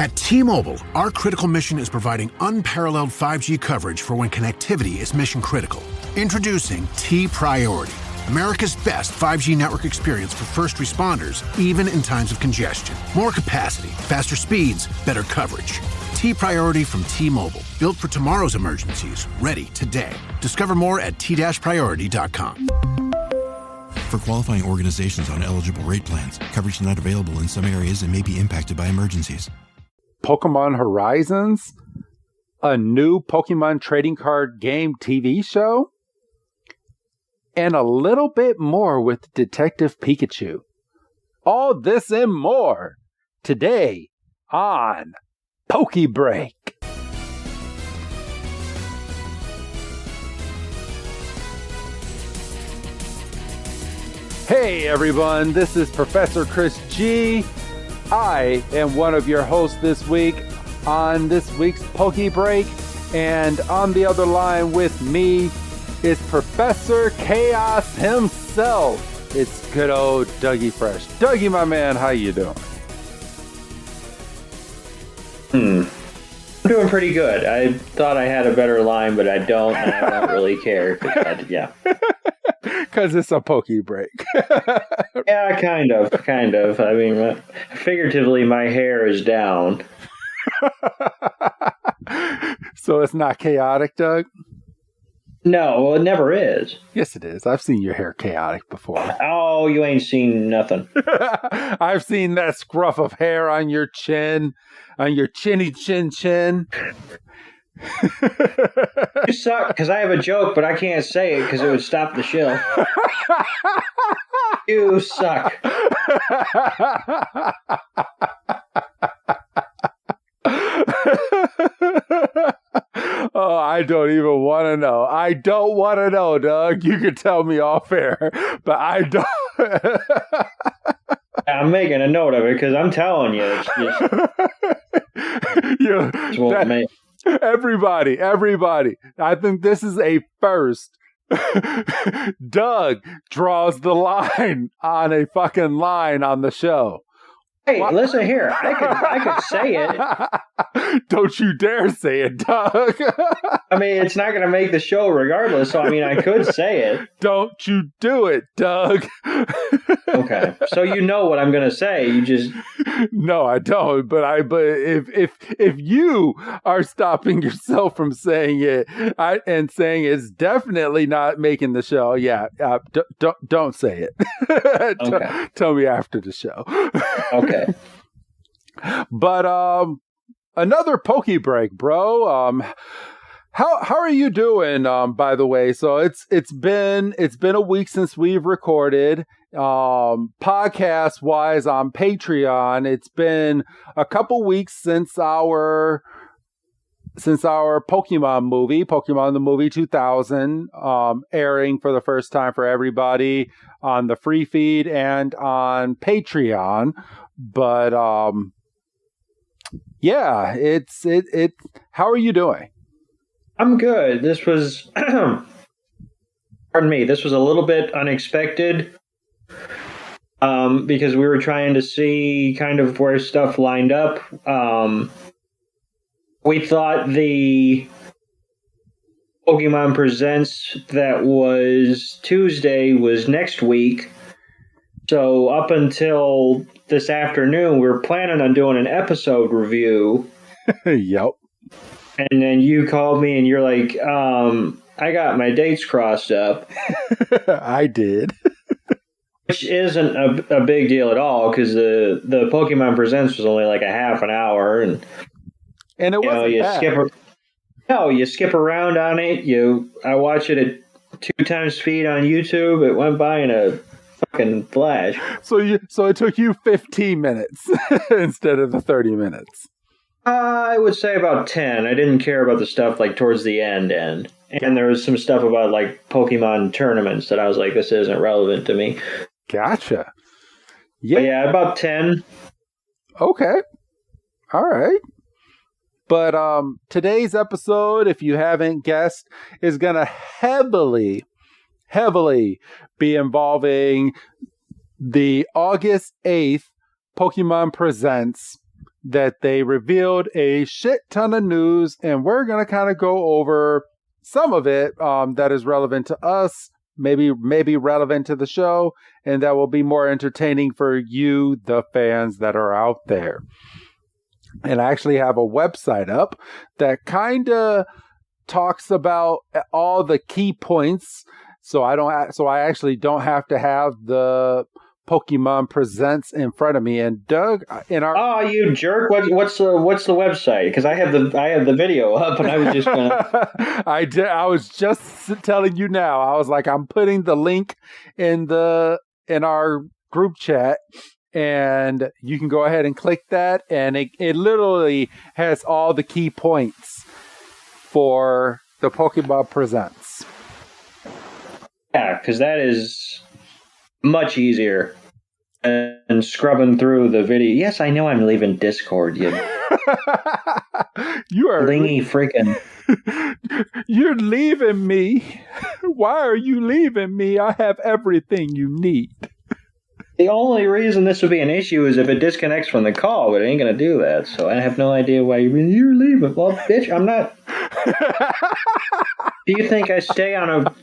At T-Mobile, our critical mission is providing unparalleled 5G coverage for when connectivity is mission critical. Introducing T-Priority, America's best 5G network experience for first responders, even in times of congestion. More capacity, faster speeds, better coverage. T-Priority from T-Mobile, built for tomorrow's emergencies, ready today. Discover more at t-priority.com. For qualifying organizations on eligible rate plans, coverage not available in some areas and may be impacted by emergencies. Pokemon Horizons, a new Pokemon trading card game TV show, and a little bit more with Detective Pikachu. All this and more today on PokeBreak. Hey everyone, this is Professor Chris G. I am one of your hosts this week on this week's PokeBreak, and on the other line with me is Professor Chaos himself. It's good old Dougie Fresh. Dougie, my man, how you doing? I'm doing pretty good. I thought I had a better line, but I don't, and I don't really care. Yeah. Because it's a PokeBreak. Yeah, kind of. I mean, figuratively, my hair is down. So it's not chaotic, Doug? No, well, it never is. Yes, it is. I've seen your hair chaotic before. Oh, you ain't seen nothing. I've seen that scruff of hair on your chin, on your chinny chin. You suck, because I have a joke, but I can't say it because it would stop the show. You suck. Oh, I don't even want to know. I don't want to know, Doug. You can tell me off air, but I don't. I'm making a note of it because I'm telling you. It's just, everybody. I think this is a first. Doug draws the line on a fucking line on the show. Hey, listen here. I could say it. Don't you dare say it, Doug. I mean, it's not going to make the show regardless, so I mean, I could say it. Don't you do it, Doug. Okay. So you know what I'm going to say. You just... No, I don't. But if you are stopping yourself from saying it and saying it's definitely not making the show, don't say it. Okay. Tell me after the show. Okay. But another PokeBreak, bro. How are you doing? By the way, so it's been a week since we've recorded. Podcast wise on Patreon, it's been a couple weeks since our Pokemon movie, Pokemon the Movie 2000, airing for the first time for everybody on the free feed and on Patreon. But yeah, it's how are you doing? I'm good. This was pardon me, this was a little bit unexpected. Because we were trying to see kind of where stuff lined up. We thought the Pokemon Presents that was Tuesday was next week. So up until this afternoon, we were planning on doing an episode review. Yep. And then you called me and you're like, I got my dates crossed up. I did. Which isn't a big deal at all, because the Pokemon Presents was only like a half an hour, and it wasn't bad. You skip around on it. I watch it at 2 times speed on YouTube. It went by in a fucking flash. So it took you 15 minutes instead of the 30 minutes. I would say about 10. I didn't care about the stuff like towards the end. And there was some stuff about like Pokemon tournaments that I was like, this isn't relevant to me. Gotcha. Yeah. But yeah, about 10. Okay. All right. But today's episode, if you haven't guessed, is going to heavily be involving the August 8th Pokemon Presents that they revealed a shit ton of news, and we're going to kind of go over some of it that is relevant to us, maybe relevant to the show, and that will be more entertaining for you, the fans that are out there. And I actually have a website up that kind of talks about all the key points. So I actually don't have to have the Pokemon Presents in front of me. And Doug, you jerk! What's the website? Because I have the video up, and I was just gonna. I was just telling you now. I was like, I'm putting the link in our group chat, and you can go ahead and click that, and it literally has all the key points for the Pokemon Presents. Yeah, because that is much easier than scrubbing through the video. Yes, I know I'm leaving Discord, you you are lingy freaking. You're leaving me. Why are you leaving me? I have everything you need. The only reason this would be an issue is if it disconnects from the call, but it ain't going to do that. So I have no idea why you're leaving. Well, bitch, I'm not. Do you think I stay on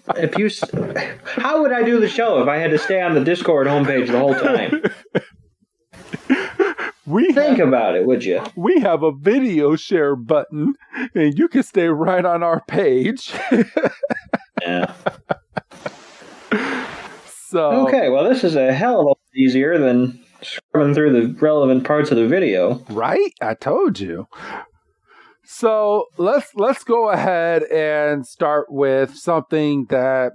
how would I do the show if I had to stay on the Discord homepage the whole time? Think about it, would you? We have a video share button, and you can stay right on our page. Yeah. So okay, well, this is a hell of a lot easier than scrubbing through the relevant parts of the video. Right? I told you. So let's go ahead and start with something that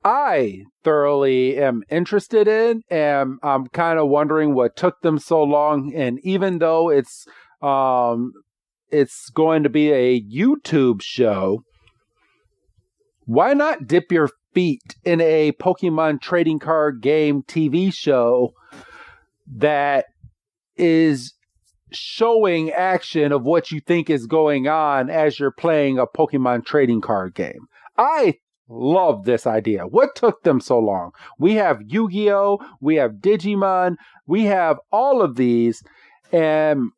I thoroughly am interested in, and I'm kind of wondering what took them so long. And even though it's going to be a YouTube show, why not dip your feet in a Pokemon trading card game TV show that is showing action of what you think is going on as you're playing a Pokemon trading card game? I love this idea. What took them so long? We have Yu-Gi-Oh! We have Digimon. We have all of these, and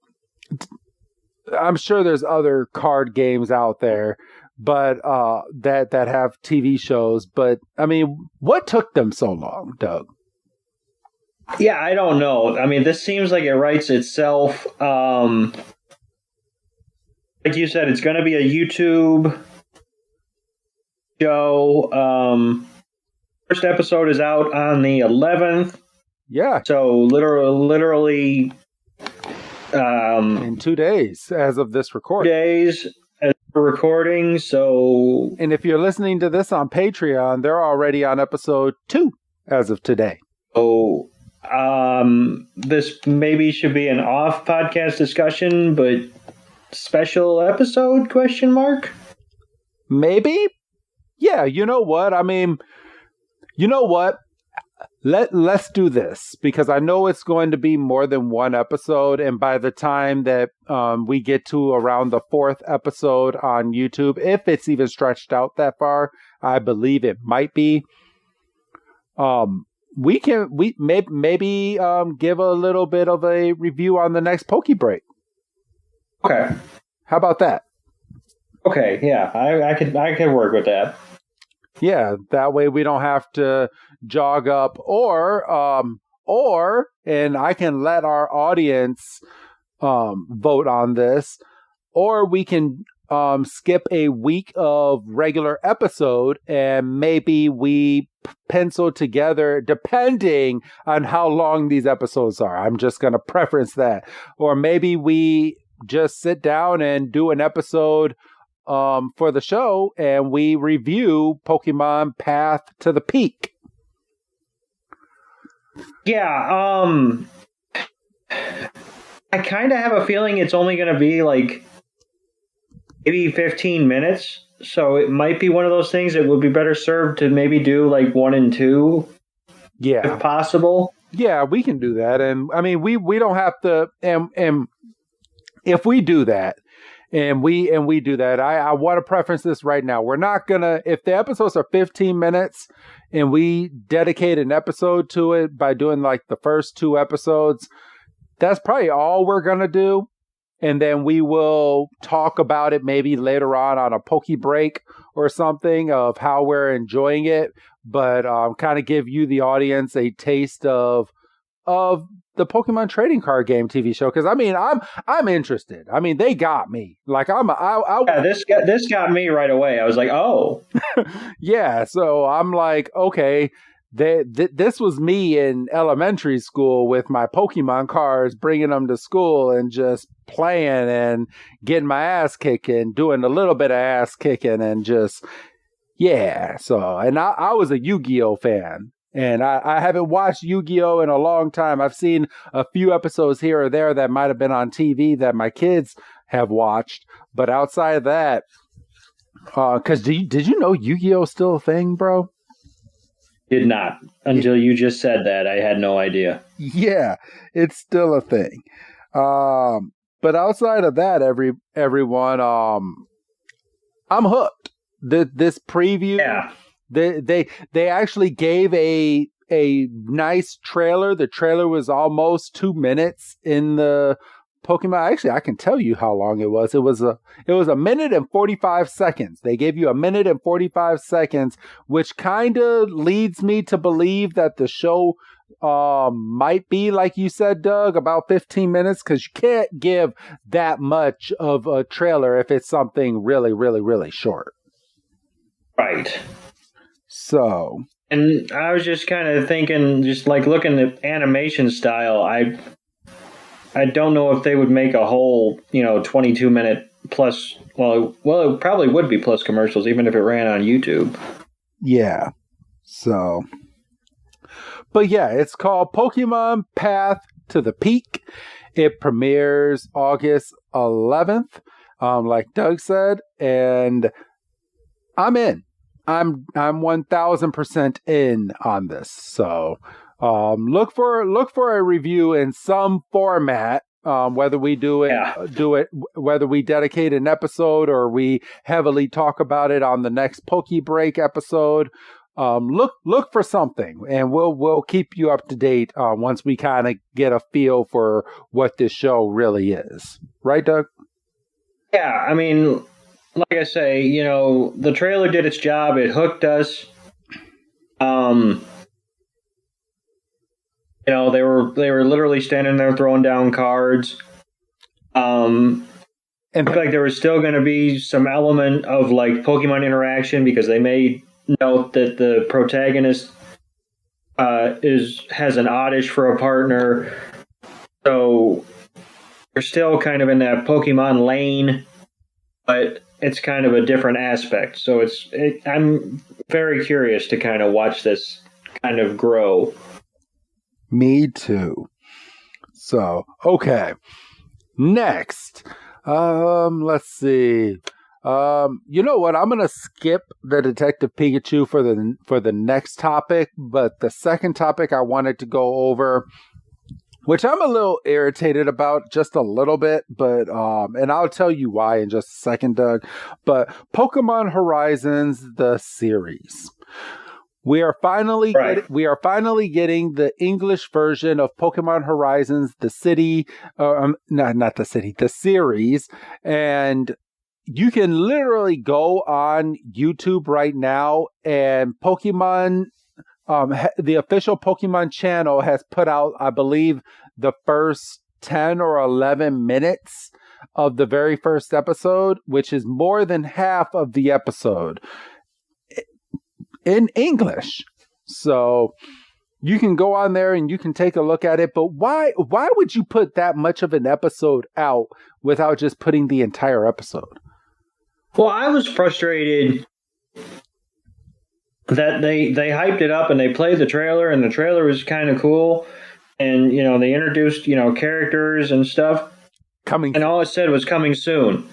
I'm sure there's other card games out there, but that have TV shows. But I mean, what took them so long, Doug? Yeah, I don't know. I mean, this seems like it writes itself. Like you said, it's going to be a YouTube show. First episode is out on the 11th. Yeah. So literally in 2 days as of this recording. 2 days as we're recording. So, and if you're listening to this on Patreon, they're already on episode 2 as of today. Oh. This maybe should be an off podcast discussion, but special episode ? Maybe. Yeah. You know what? I mean, you know what? Let's do this, because I know it's going to be more than one episode. And by the time that we get to around the 4th episode on YouTube, if it's even stretched out that far, I believe it might be. We maybe give a little bit of a review on the next PokeBreak. Okay. How about that? Okay, yeah, I could work with that. Yeah, that way we don't have to jog up, or and I can let our audience vote on this, or we can skip a week of regular episode, and maybe we pencil together, depending on how long these episodes are. I'm just going to preference that. Or maybe we just sit down and do an episode for the show, and we review Pokemon Path to the Peak. Yeah, I kind of have a feeling it's only going to be like maybe 15 minutes. So it might be one of those things that would be better served to maybe do like 1 and 2. Yeah. If possible. Yeah, we can do that. And I mean, we don't have to, and if we do that, and we do that, I want to preference this right now. We're not gonna, if the episodes are 15 minutes and we dedicate an episode to it by doing like the first 2 episodes, that's probably all we're going to do. And then we will talk about it maybe later on a PokeBreak or something of how we're enjoying it. But kind of give you, the audience, a taste of the Pokemon trading card game TV show. Because I mean, I'm interested. I mean, they got me. Like yeah, this got me right away. I was like, oh, yeah. So I'm like, okay. This was me in elementary school with my Pokemon cards, bringing them to school and just playing and getting my ass kicking, doing a little bit of ass kicking, and just, yeah. So, and I was a Yu-Gi-Oh fan, and I haven't watched Yu-Gi-Oh in a long time. I've seen a few episodes here or there that might have been on TV that my kids have watched, but outside of that, because did you know Yu-Gi-Oh is still a thing, bro? Did not. Until you just said that, I had no idea. Yeah, it's still a thing. But outside of that, everyone, I'm hooked. This preview, yeah. They actually gave a nice trailer. The trailer was almost 2 minutes in the Pokemon. Actually, I can tell you how long it was. It was a minute and 45 seconds. They gave you a minute and 45 seconds, which kind of leads me to believe that the show might be, like you said, Doug, about 15 minutes, because you can't give that much of a trailer if it's something really, really, really short. Right. So. And I was just kind of thinking, just like looking at animation style, I don't know if they would make a whole, 22-minute plus. Well, it probably would be plus commercials, even if it ran on YouTube. Yeah. So, but yeah, it's called Pokemon Path to the Peak. It premieres August 11th, like Doug said, and I'm in. I'm 1000% in on this. So. Look for a review in some format, whether we do it, whether we dedicate an episode or we heavily talk about it on the next PokeBreak episode. Look for something, and we'll keep you up to date once we kind of get a feel for what this show really is. Right, Doug? Yeah, I mean, like I say, the trailer did its job. It hooked us. They were literally standing there throwing down cards. And I feel like there was still going to be some element of like Pokemon interaction, because they made note that the protagonist has an oddish for a partner. So we're still kind of in that Pokemon lane, but it's kind of a different aspect. So I'm very curious to kind of watch this kind of grow. Me too. So, okay. Next. Let's see. You know what? I'm going to skip the Detective Pikachu for the next topic, but the second topic I wanted to go over, which I'm a little irritated about, just a little bit, but and I'll tell you why in just a second, Doug. But Pokemon Horizons, the series. We are finally getting the English version of Pokemon Horizons, the series, and you can literally go on YouTube right now, and Pokemon, the official Pokemon channel has put out, I believe, the first 10 or 11 minutes of the very first episode, which is more than half of the episode in English. So you can go on there and you can take a look at it. But why would you put that much of an episode out without just putting the entire episode? Well, I was frustrated that they hyped it up and they played the trailer, and the trailer was kind of cool, and they introduced characters and stuff and all it said was coming soon.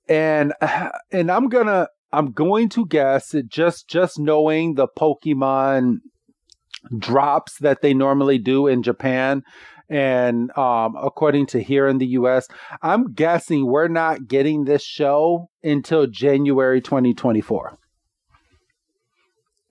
And I'm going to guess it, just knowing the Pokemon drops that they normally do in Japan, and according to here in the US, I'm guessing we're not getting this show until January 2024.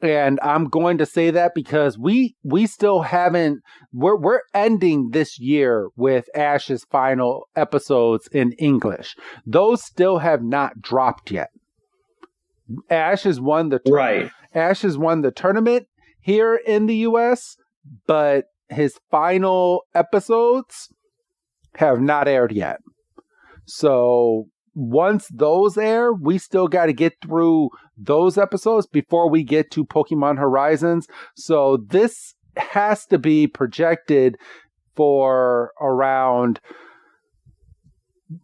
And I'm going to say that because we still haven't, we're ending this year with Ash's final episodes in English. Those still have not dropped yet. Ash has won the tournament here in the US, but his final episodes have not aired yet. So once those air, we still got to get through those episodes before we get to Pokemon Horizons. So this has to be projected for around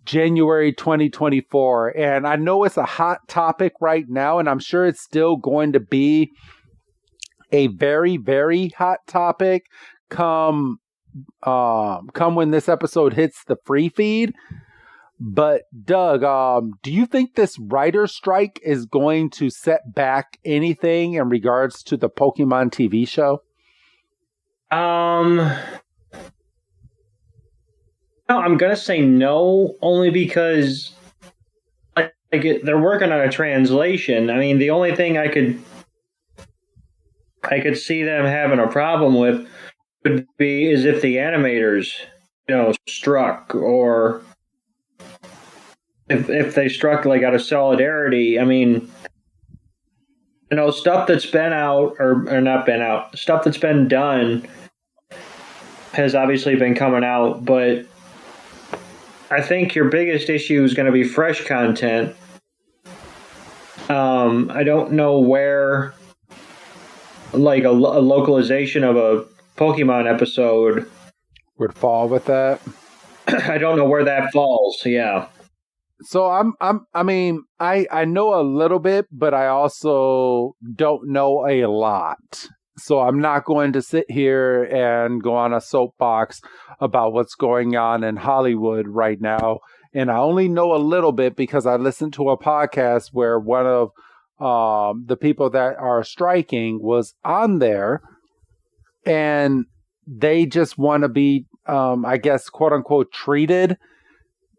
January 2024. And I know it's a hot topic right now, and I'm sure it's still going to be a very, very hot topic come when this episode hits the free feed. But Doug, do you think this writer's strike is going to set back anything in regards to the Pokemon TV show? No, I'm gonna say no, only because they're working on a translation. I mean, the only thing I could see them having a problem with would be is if the animators, struck, or if they struck like out of solidarity. I mean, stuff that's been out or not been out, stuff that's been done has obviously been coming out, but I think your biggest issue is going to be fresh content. I don't know where, like, a localization of a Pokemon episode would fall with that. I don't know where that falls. Yeah. So I know a little bit, but I also don't know a lot. So I'm not going to sit here and go on a soapbox about what's going on in Hollywood right now. And I only know a little bit because I listened to a podcast where one of the people that are striking was on there, and they just want to be, I guess, quote unquote, treated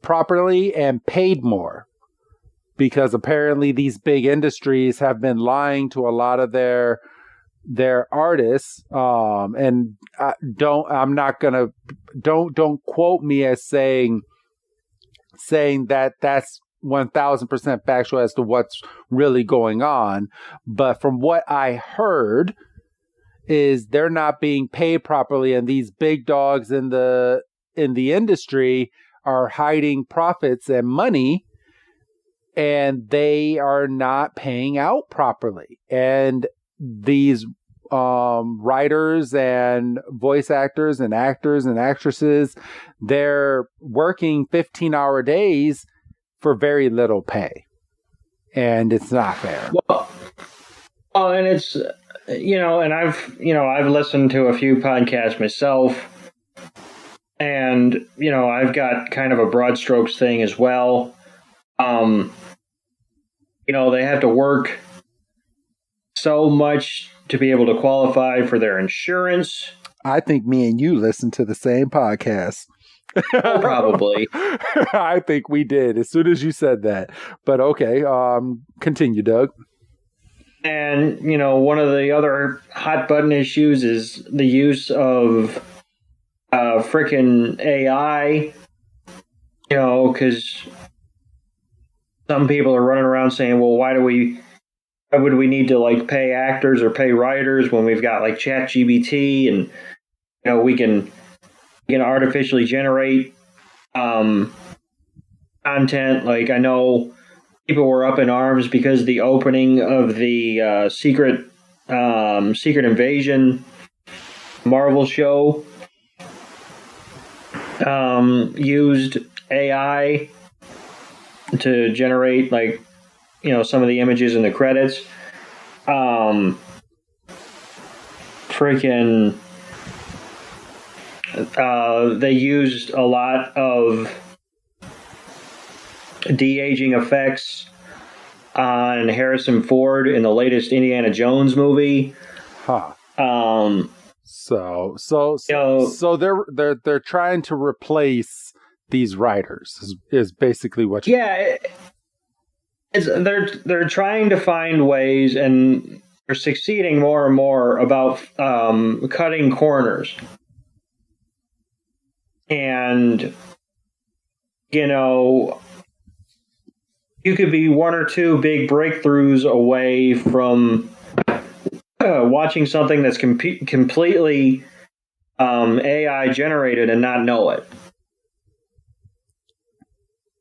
properly and paid more, because apparently these big industries have been lying to a lot of their artists, and don't quote me as saying that that's 1000% factual as to what's really going on, but from what I heard is they're not being paid properly, and these big dogs in the industry are hiding profits and money, and they are not paying out properly. And these writers and voice actors and actors and actresses, they're working 15-hour days for very little pay, and it's not fair. Well, and it's, and I've listened to a few podcasts myself, and I've got kind of a broad strokes thing as well. They have to work so much to be able to qualify for their insurance. I think me and you listened to the same podcast. Probably. I think we did as soon as you said that. But okay, continue, Doug. And, one of the other hot button issues is the use of frickin' AI, because some people are running around saying, well, why would we need to pay actors or pay writers when we've got ChatGPT, and we can artificially generate content. I know people were up in arms because the opening of the Secret Invasion Marvel show used AI to generate some of the images in the credits. They used a lot of de-aging effects on Harrison Ford in the latest Indiana Jones movie. Huh. So they're trying to replace these writers is basically what you... Yeah, they're trying to find ways, and they're succeeding more and more about cutting corners. And, you know, you could be one or two big breakthroughs away from watching something that's completely AI generated and not know it.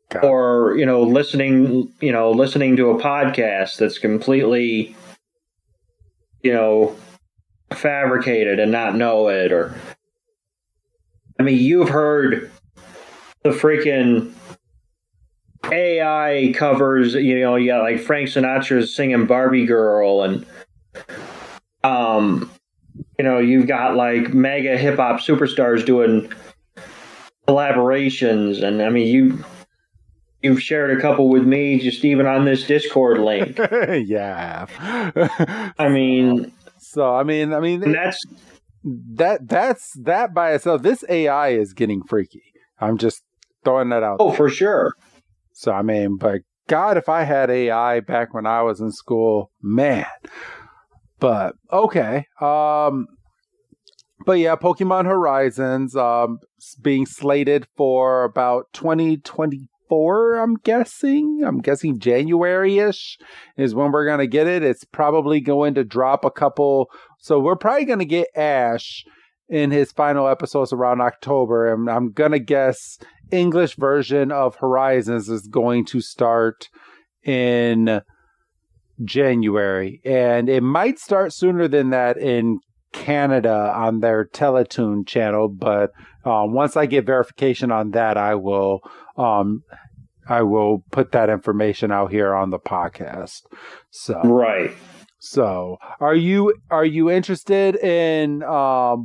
God. Or, listening to a podcast that's completely, fabricated and not know it. Or, I mean, you've heard the freaking AI covers, you got like Frank Sinatra's singing Barbie Girl, and you've got like mega hip hop superstars doing collaborations, and I mean you've shared a couple with me just even on this Discord link. Yeah. I mean, that's that by itself. This AI is getting freaky. I'm just throwing that out. Oh, for sure. So, I mean, but God, if I had AI back when I was in school, man. But, okay. But yeah, Pokemon Horizons being slated for about 2024, I'm guessing. I'm guessing January-ish is when we're going to get it. It's probably going to drop a couple. So we're probably going to get Ash in his final episodes around October. And I'm going to guess English version of Horizons is going to start in January. And it might start sooner than that in Canada on their Teletoon channel. But once I get verification on that, I will put that information out here on the podcast. So right. So are you interested in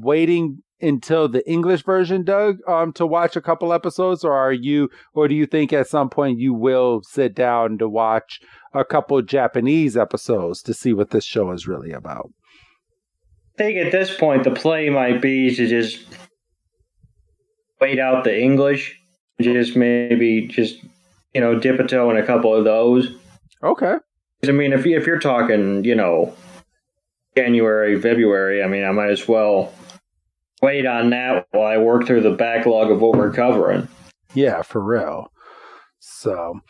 waiting until the English version, Doug, to watch a couple episodes, or do you think at some point you will sit down to watch a couple Japanese episodes to see what this show is really about? I think at this point the play might be to just wait out the English, maybe dip a toe in a couple of those. Okay. I mean, if you're talking, January, February, I mean, I might as well wait on that while I work through the backlog of what we're covering. Yeah, for real. So,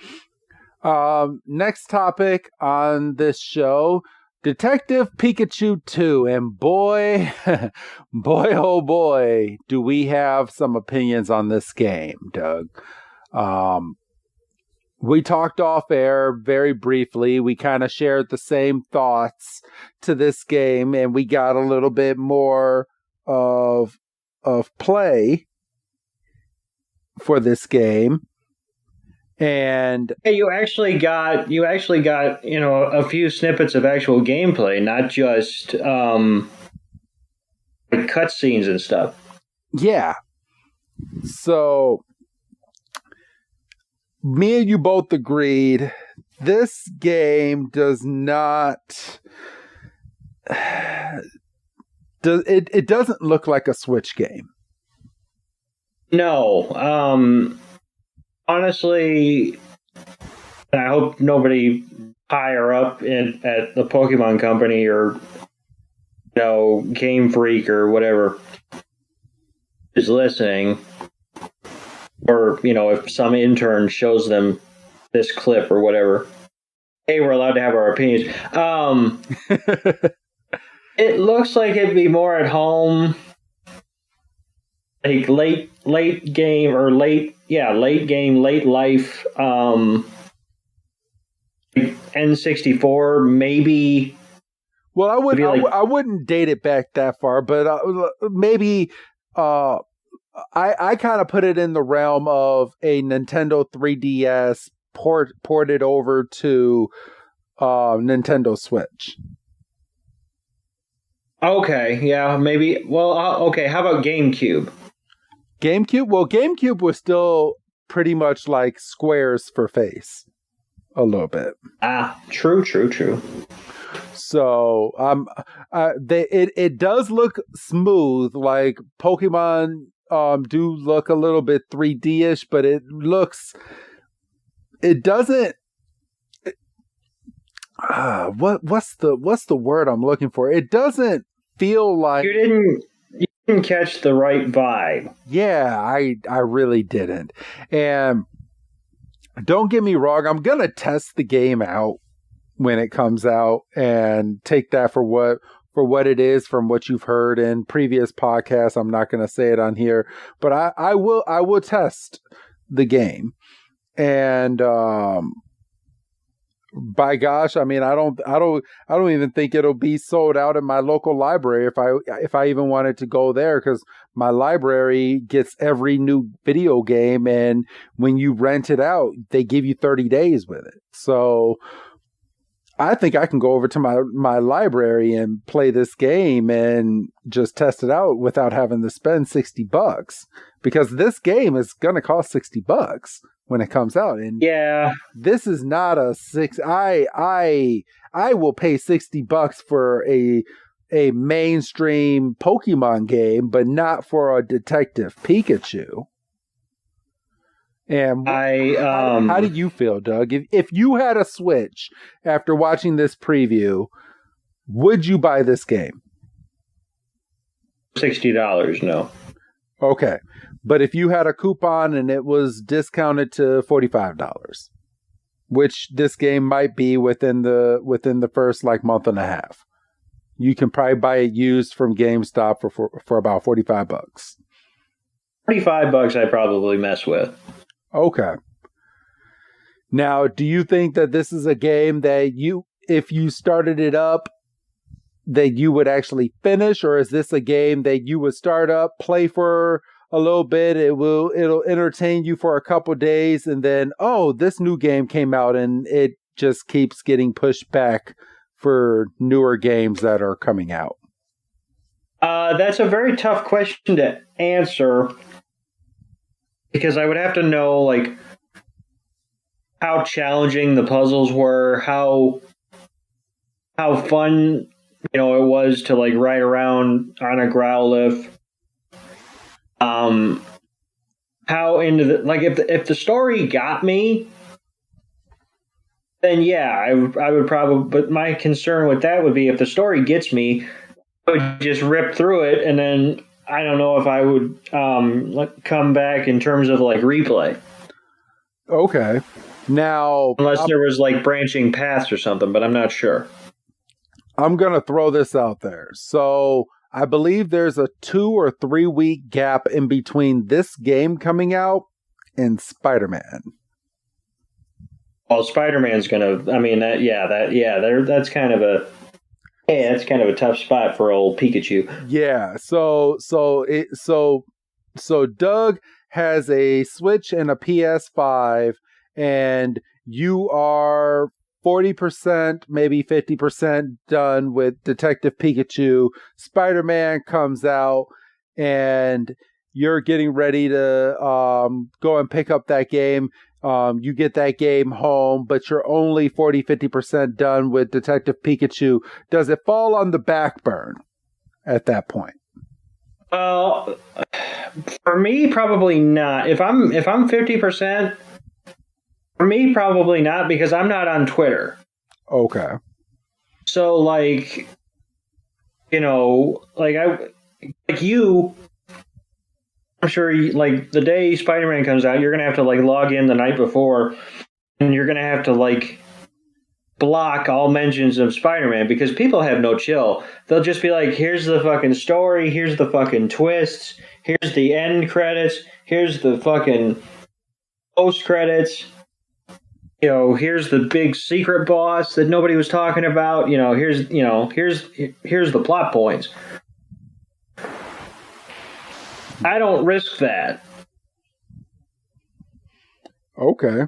next topic on this show, Detective Pikachu 2. And boy, oh boy, do we have some opinions on this game, Doug. We talked off air very briefly. We kind of shared the same thoughts to this game, and we got a little bit more of play for this game. And hey, you actually got a few snippets of actual gameplay, not just cutscenes and stuff. Yeah. So me and you both agreed this game does not. It doesn't look like a Switch game. No. Honestly, and I hope nobody higher up at the Pokemon Company or Game Freak or whatever is listening, or if some intern shows them this clip or whatever, hey, we're allowed to have our opinions. It looks like it'd be more at home, like late game or late game, late life, N64 maybe. Well, I wouldn't date it back that far, but maybe I kind of put it in the realm of a Nintendo 3DS ported over to Nintendo Switch. Okay, yeah, maybe. Well, okay, how about GameCube? GameCube? Well, GameCube was still pretty much like Squares for face. A little bit. True. So, it does look smooth. Like Pokemon do look a little bit 3D-ish, but it doesn't. what's the word I'm looking for? It doesn't feel like You didn't catch the right vibe. Yeah, I really didn't. And don't get me wrong, I'm gonna test the game out when it comes out and take that for what it is from what you've heard in previous podcasts. I'm not gonna say it on here, but I will test the game. And by gosh, I mean I don't even think it'll be sold out in my local library if I even wanted to go there, because my library gets every new video game, and when you rent it out, they give you 30 days with it. So I think I can go over to my library and play this game and just test it out without having to spend $60, because this game is going to cost $60 when it comes out. And yeah, this is not a I will pay $60 for a mainstream Pokemon game, but not for a Detective Pikachu. And how do you feel, Doug? If you had a Switch after watching this preview, would you buy this game? $60, no. Okay. But if you had a coupon and it was discounted to $45, which this game might be within the first month and a half, you can probably buy it used from GameStop for about $45. $45 I'd probably mess with. Okay. Now, do you think that this is a game that if you started it up, that you would actually finish, or is this a game that you would start up, play for a little bit, it'll entertain you for a couple days, and then this new game came out, and it just keeps getting pushed back for newer games that are coming out? That's a very tough question to answer, because I would have to know how challenging the puzzles were, how fun it was to ride around on a Growlithe. How into the if the story got me, then yeah, I would probably. But my concern with that would be if the story gets me, I would just rip through it, and then I don't know if I would come back in terms of replay. Okay, now unless there was branching paths or something, but I'm not sure. I'm gonna throw this out there. So I believe there's a 2 or 3 week gap in between this game coming out and Spider-Man. Well, Spider-Man's gonna. I mean, that's kind of a. Hey, that's kind of a tough spot for old Pikachu. Yeah. So Doug has a Switch and a PS5, and you are 40%, maybe 50% done with Detective Pikachu. Spider-Man comes out, and you're getting ready to go and pick up that game. You get that game home, but you're only 40, 50% done with Detective Pikachu. Does it fall on the back burn at that point? For me, probably not. If I'm 50%, for me, probably not, because I'm not on Twitter. Okay. So, you, I'm sure, the day Spider-Man comes out, you're going to have to, log in the night before, and you're going to have to, block all mentions of Spider-Man, because people have no chill. They'll just be here's the fucking story, here's the fucking twists, here's the end credits, here's the fucking post-credits. Here's the big secret boss that nobody was talking about. Here's the plot points. I don't risk that. Okay.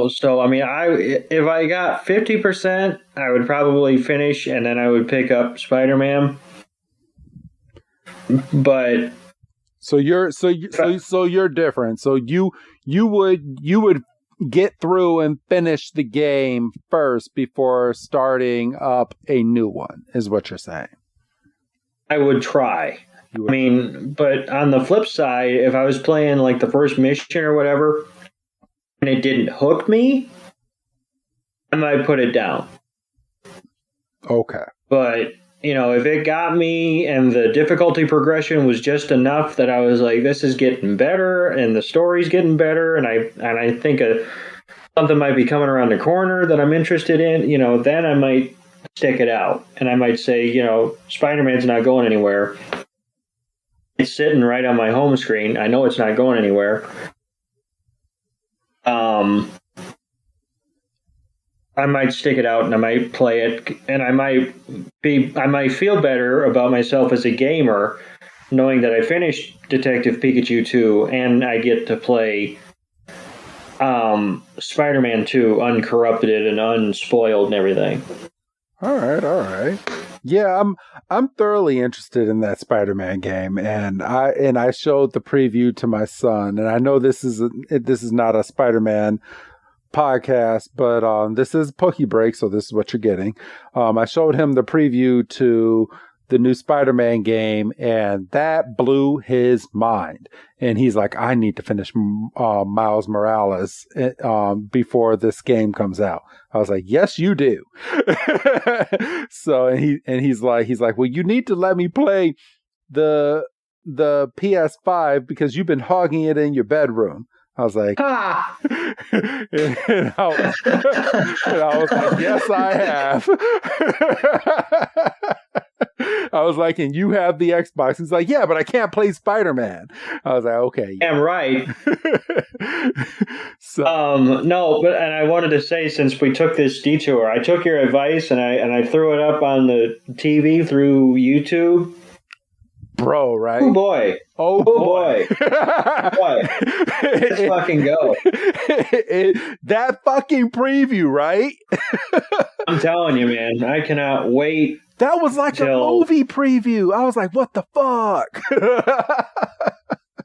So I mean, if I got 50%, I would probably finish, and then I would pick up Spider-Man. But so you're different. So you would get through and finish the game first before starting up a new one, is what you're saying. I would try. I mean, but on the flip side, if I was playing the first mission or whatever, and it didn't hook me, I might put it down. Okay. But, if it got me and the difficulty progression was just enough that I was like, this is getting better and the story's getting better, and I think something might be coming around the corner that I'm interested in, then I might stick it out. And I might say, Spider-Man's not going anywhere. It's sitting right on my home screen. I know it's not going anywhere. I might stick it out and I might play it, and I might feel better about myself as a gamer knowing that I finished Detective Pikachu 2 and I get to play Spider-Man 2 uncorrupted and unspoiled and everything. All right. Yeah, I'm thoroughly interested in that Spider-Man game, and I showed the preview to my son, and I know this is not a Spider-Man podcast, but this is PokeBreak, so this is what you're getting. I showed him the preview to the new Spider-Man game, and that blew his mind. And he's like, I need to finish Miles Morales before this game comes out. I was like, yes, you do. So he's like, well, you need to let me play the PS5 because you've been hogging it in your bedroom. I was like, and I was like, yes, I have. I was like, and you have the Xbox. He's like, yeah, but I can't play Spider-Man. I was like, okay. Yeah, right. So, no, but and I wanted to say, since we took this detour, I took your advice and I threw it up on the TV through YouTube. Bro, right? Oh boy. Oh boy. Boy. Let's fucking go. That fucking preview, right? I'm telling you, man, I cannot wait. That was like a movie preview. I was like, what the fuck?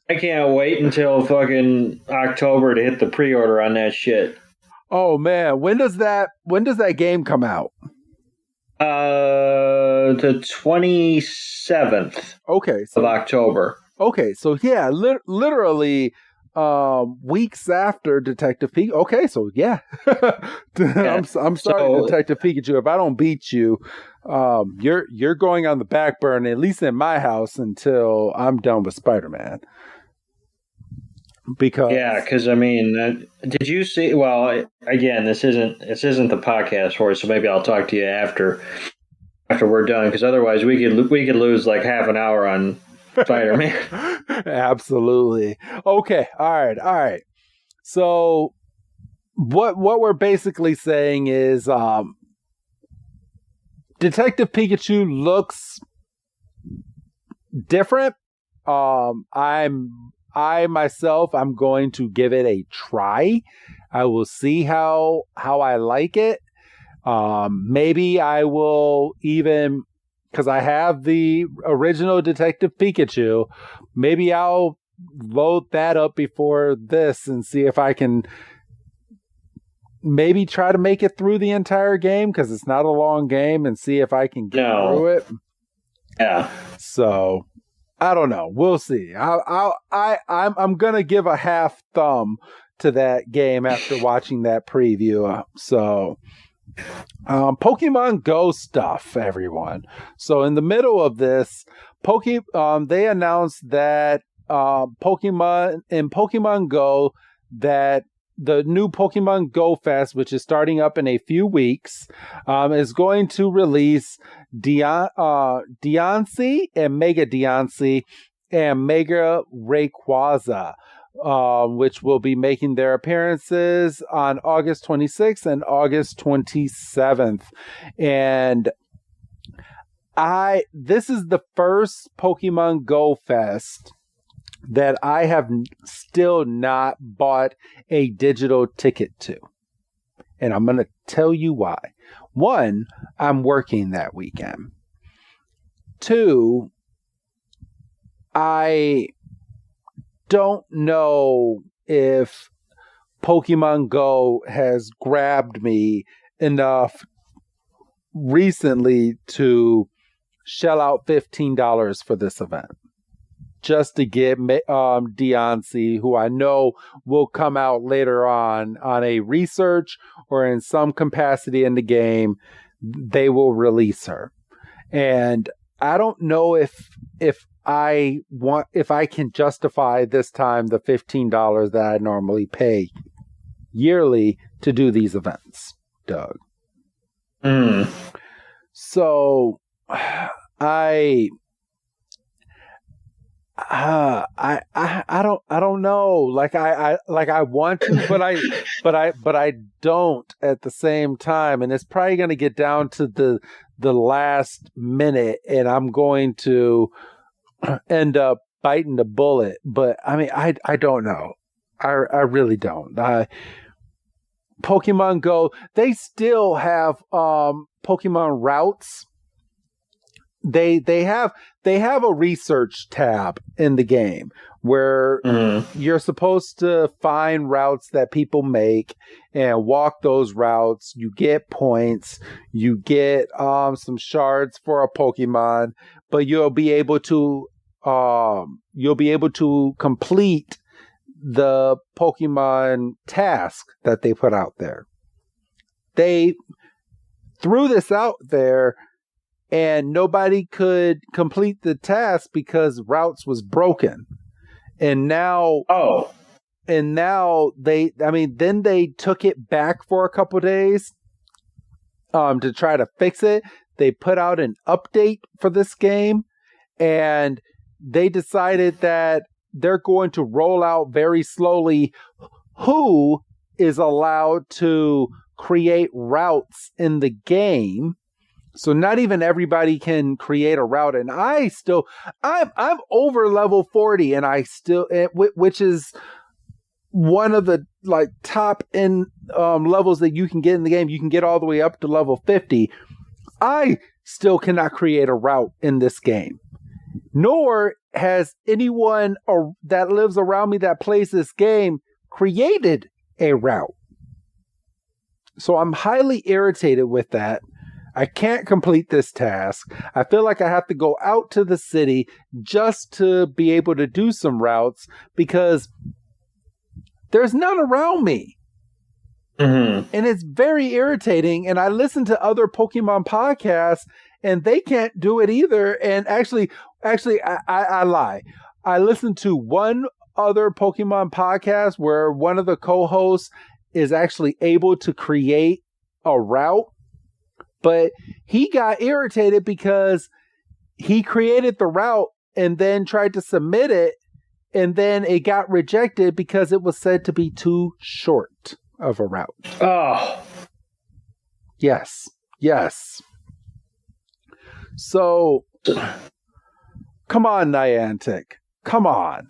I can't wait until fucking October to hit the pre-order on that shit. Oh man, when does that game come out? The 27th. Okay, of October. Okay, so yeah, literally weeks after Detective Pikachu. Okay, so yeah. I'm sorry, Detective Pikachu. If I don't beat you, you're going on the back burner, at least in my house, until I'm done with Spider-Man. Because I mean, did you see? Well, again, this isn't the podcast for it, so maybe I'll talk to you after we're done, because otherwise we could lose like half an hour on Spider-Man. Absolutely. Okay. All right. So what we're basically saying is Detective Pikachu looks different. I myself, I'm going to give it a try. I will see how I like it. Maybe I will even, because I have the original Detective Pikachu, maybe I'll load that up before this and see if I can maybe try to make it through the entire game, because it's not a long game, and see if I can get through it. Yeah. So I don't know. We'll see. I'm gonna give a half thumb to that game after watching that preview. So, Pokemon Go stuff, everyone. So in the middle of this, they announced that Pokemon Go, that the new Pokemon Go Fest, which is starting up in a few weeks, is going to release Deontay and Mega Deontay and Mega Rayquaza, which will be making their appearances on August 26th and August 27th. And this is the first Pokemon Go Fest that I have still not bought a digital ticket to. And I'm going to tell you why. One, I'm working that weekend. Two, I don't know if Pokemon Go has grabbed me enough recently to shell out $15 for this event, just to get Deontay, who I know will come out later on a research or in some capacity in the game, they will release her. And I don't know if I can justify this time the $15 that I normally pay yearly to do these events, Doug. So I don't know. Like I want to, but I don't at the same time. And it's probably going to get down to the last minute, and I'm going to end up biting the bullet. But I mean, I don't know. I really don't. Pokemon Go, they still have Pokemon routes. They have a research tab in the game where you're supposed to find routes that people make and walk those routes. You get points, you get some shards for a Pokemon, but you'll be able to complete the Pokemon task that they put out there. They threw this out and nobody could complete the task because routes was broken. And now, then they took it back for a couple days to try to fix it. They put out an update for this game, and they decided that they're going to roll out very slowly who is allowed to create routes in the game. So not even everybody can create a route. And I'm over level 40, and which is one of the like top end levels that you can get in the game. You can get all the way up to level 50. I still cannot create a route in this game. Nor has anyone that lives around me that plays this game created a route. So I'm highly irritated with that. I can't complete this task. I feel like I have to go out to the city just to be able to do some routes because there's none around me. And it's very irritating. And I listen to other Pokemon podcasts and they can't do it either. And actually, I lie. I listened to one other Pokemon podcast where one of the co-hosts is actually able to create a route, but he got irritated because he created the route and then tried to submit it, and then it got rejected because it was said to be too short of a route. Oh. Yes. So, come on, Niantic. Come on.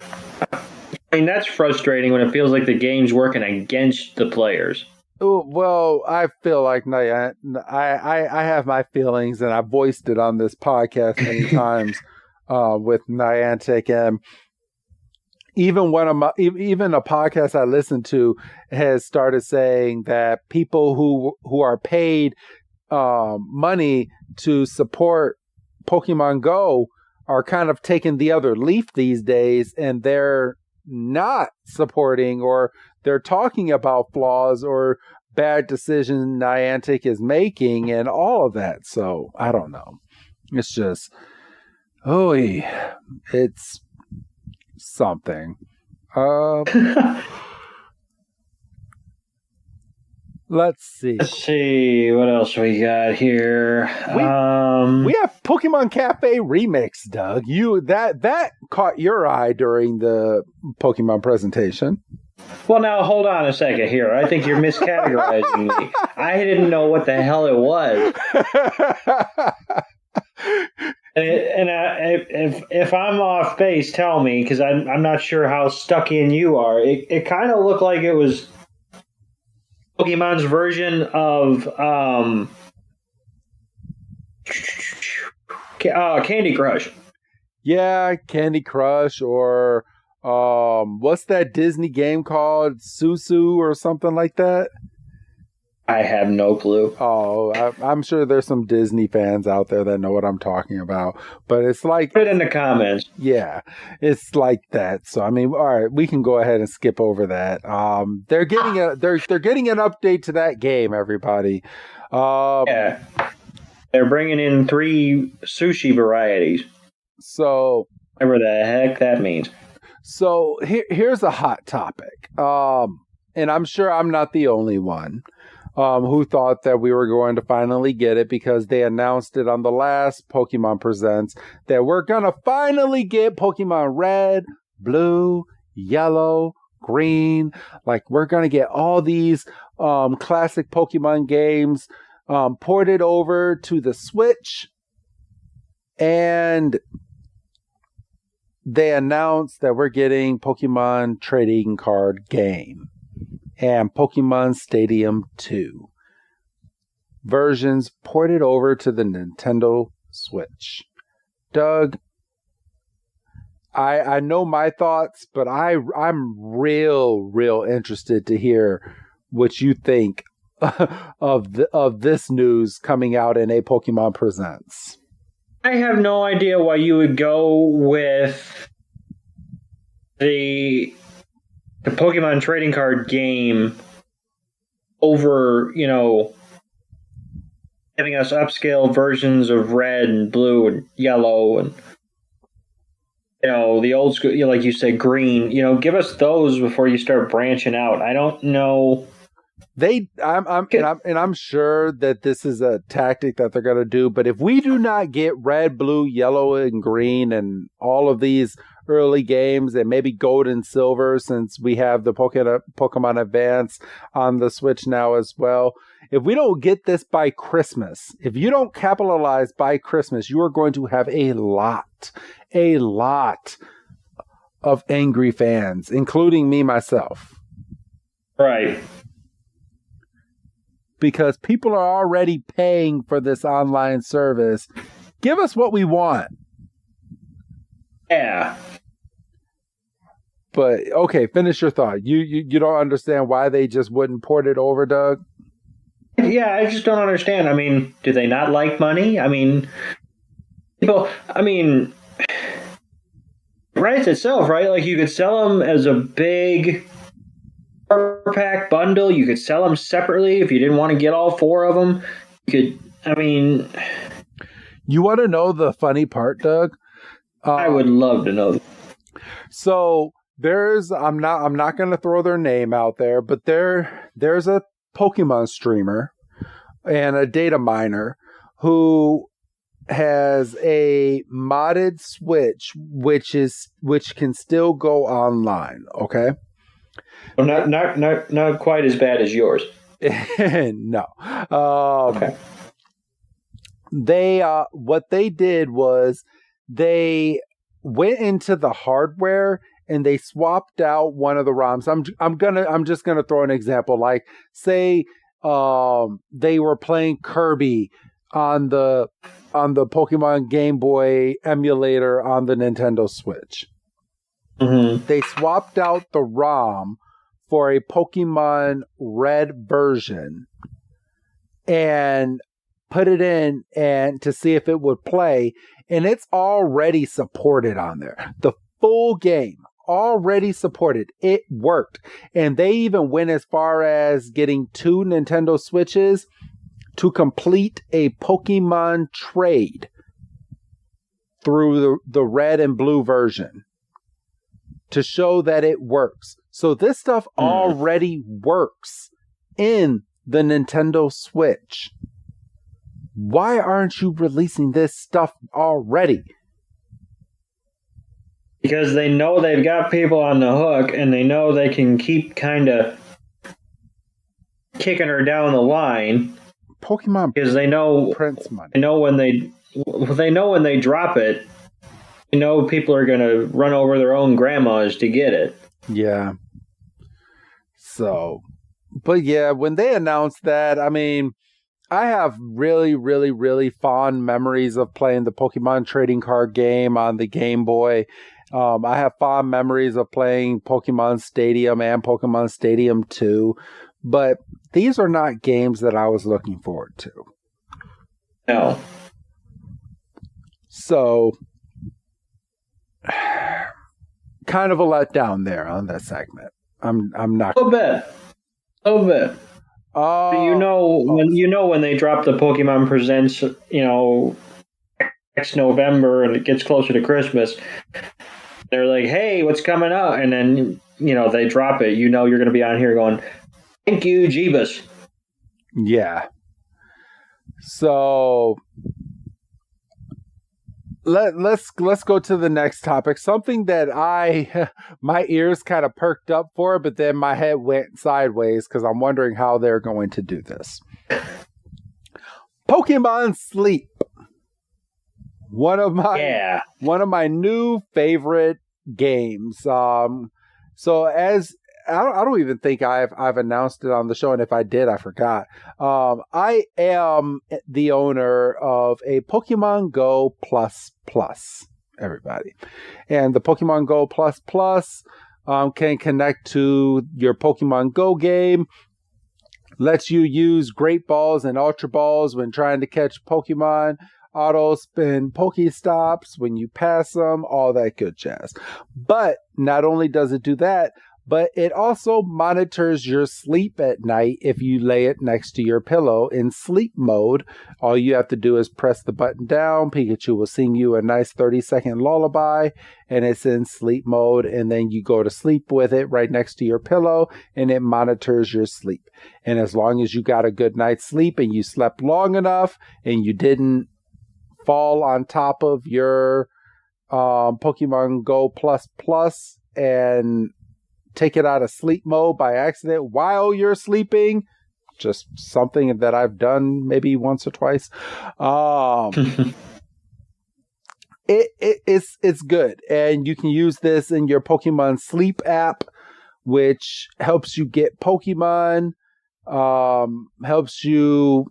I mean, that's frustrating when it feels like the game's working against the players. Well, I feel like I have my feelings, and I've voiced it on this podcast many times with Niantic, and even a podcast I listen to has started saying that people who are paid money to support Pokemon Go are kind of taking the other leaf these days, and they're not supporting, or they're talking about flaws or bad decisions Niantic is making and all of that. So I don't know. It's just, it's something. Let's see what else we got here. We have Pokemon Cafe Remix, Doug. That caught your eye during the Pokemon presentation. Well, now hold on a second here. I think you're miscategorizing me. I didn't know what the hell it was. If I'm off base, tell me, because I'm not sure how stuck in you are. It kind of looked like it was Pokemon's version of Candy Crush. Yeah, Candy Crush, or what's that Disney game called? Susu or something like that? I have no clue. Oh, I'm sure there's some Disney fans out there that know what I'm talking about. But it's like, put it in the comments. Yeah, it's like that. So I mean, all right, we can go ahead and skip over that. They're getting an update to that game, everybody. Yeah. They're bringing in 3 sushi varieties. So, whatever the heck that means. So here's a hot topic. And I'm sure I'm not the only one who thought that we were going to finally get it, because they announced it on the last Pokemon Presents that we're going to finally get Pokemon Red, Blue, Yellow, Green. Like, we're going to get all these classic Pokemon games ported over to the Switch. And they announced that we're getting Pokemon Trading Card Game and Pokemon Stadium 2 versions ported over to the Nintendo Switch. Doug, I know my thoughts, but I'm real interested to hear what you think of this news coming out in a Pokemon Presents. I have no idea why you would go with the Pokemon trading card game over, giving us upscale versions of red and blue and yellow and, the old school, like you said, green. Give us those before you start branching out. I don't know. I'm sure that this is a tactic that they're going to do, but if we do not get red, blue, yellow, and green and all of these early games, and maybe gold and silver, since we have the Pokemon Advance on the Switch now as well, if we don't get this by Christmas, if you don't capitalize by Christmas, you are going to have a lot of angry fans, including me myself. Right. Because people are already paying for this online service. Give us what we want. Yeah. But, okay, finish your thought. You don't understand why they just wouldn't port it over, Doug? Yeah, I just don't understand. I mean, do they not like money? I mean, Rights itself, right? Like, you could sell them as a big pack bundle. You could sell them separately if you didn't want to get all 4 of them. You want to know the funny part, Doug? I would love to know. So I'm not going to throw their name out there, but there's a Pokemon streamer and a data miner who has a modded Switch, which can still go online. Okay. Well, not quite as bad as yours. No. Okay. What they did was they went into the hardware and they swapped out one of the ROMs. I'm just gonna throw an example. Like, say they were playing Kirby on the Pokemon Game Boy emulator on the Nintendo Switch. Mm-hmm. They swapped out the ROM for a Pokemon Red version and put it in and to see if it would play, and it's already supported on there. The full game already supported. It worked. And they even went as far as getting 2 Nintendo Switches to complete a Pokemon trade through the red and blue version to show that it works. So this stuff already works in the Nintendo Switch. Why aren't you releasing this stuff already? Because they know they've got people on the hook, and they know they can keep kind of kicking her down the line. Pokemon, because they know prints money. They know when they drop it, you know people are going to run over their own grandmas to get it. Yeah. So, but yeah, when they announced that, I mean, I have really, really, really fond memories of playing the Pokemon trading card game on the Game Boy. I have fond memories of playing Pokemon Stadium and Pokemon Stadium 2, but these are not games that I was looking forward to. No. So, kind of a letdown there on that segment. I'm not a little bit. When they drop the Pokemon Presents, next November and it gets closer to Christmas, they're like, "Hey, what's coming up?" And then they drop it. You're going to be on here going, "Thank you, Jeebus." Yeah. So let's go to the next topic. Something that my ears kind of perked up for, but then my head went sideways because I'm wondering how they're going to do this. Pokemon Sleep. One of my new favorite games. So as I don't even think I've announced it on the show, and if I did, I forgot. I am the owner of a Pokemon Go Plus, everybody. And the Pokemon Go Plus can connect to your Pokemon Go game, lets you use Great Balls and Ultra Balls when trying to catch Pokemon, auto spin Pokestops when you pass them, all that good jazz. But not only does it do that, but it also monitors your sleep at night if you lay it next to your pillow in sleep mode. All you have to do is press the button down. Pikachu will sing you a nice 30-second lullaby, and it's in sleep mode, and then you go to sleep with it right next to your pillow, and it monitors your sleep. And as long as you got a good night's sleep and you slept long enough and you didn't fall on top of your Pokemon Go Plus and take it out of sleep mode by accident while you're sleeping, just something that I've done maybe once or twice. It's good, and you can use this in your Pokemon Sleep app, which helps you get Pokemon, helps you